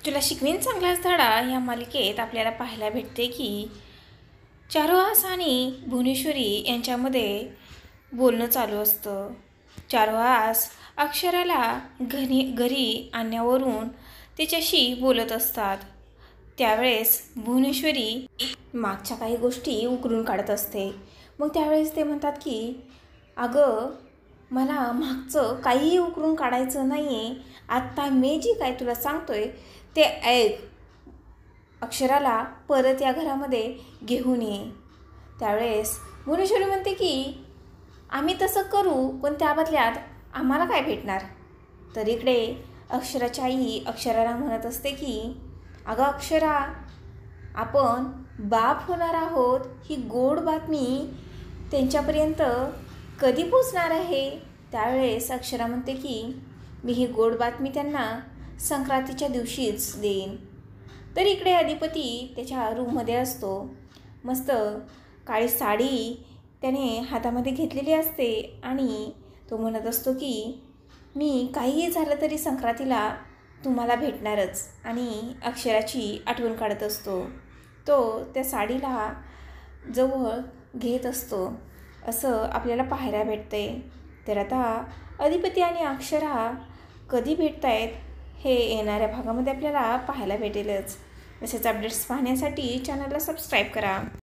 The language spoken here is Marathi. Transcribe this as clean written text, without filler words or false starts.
तुला शिकवीन चांगलाच धडा या मालिकेत आपल्याला पाहायला भेटते की चारुहास आणि भुवनेश्वरी यांच्यामध्ये बोलणं चालू असतं. चारुहास अक्षराला घरी आणण्यावरून तिच्याशी बोलत असतात. त्यावेळेस भुवनेश्वरी मागच्या काही गोष्टी उकरून काढत असते. मग त्यावेळेस ते म्हणतात की अगं, मला मागचं काहीही उकरून काढायचं नाही आहे. आत्ता मी जी काय तुला सांगतोय ते ऐक. अक्षराला परत या घरामध्ये घेऊन ये. त्यावेळेस भुवनेश्वरी म्हणते की आम्ही तसं करू, पण त्या बदल्यात आम्हाला काय भेटणार. तर इकडे अक्षराची आई अक्षराला म्हणत असते की अगं अक्षरा, आपण बाप होणार आहोत ही गोड बातमी त्यांच्यापर्यंत कधी पोचणार आहे. त्यावेळेस अक्षरा म्हणते की मी ही गोड बातमी त्यांना संक्रांतीच्या दिवशीच देईन. तर इकडे अधिपती त्याच्या रूममध्ये असतो. मस्त काळी साडी त्याने हातामध्ये घेतलेली असते आणि तो म्हणत असतो की मी काहीही झालं तरी संक्रांतीला तुम्हाला भेटणारच. आणि अक्षराची आठवण काढत असतो. तो त्या साडीला जवळ घेत असतो असं आपल्याला पाहायला भेटते. तर आता अधिपती आणि अक्षरा कधी भेटत आहेत हे येणाऱ्या भागामध्ये आपल्याला पाहायला भेटेलच. असेच अपडेट्स पाहण्यासाठी चॅनलला सबस्क्राईब करा.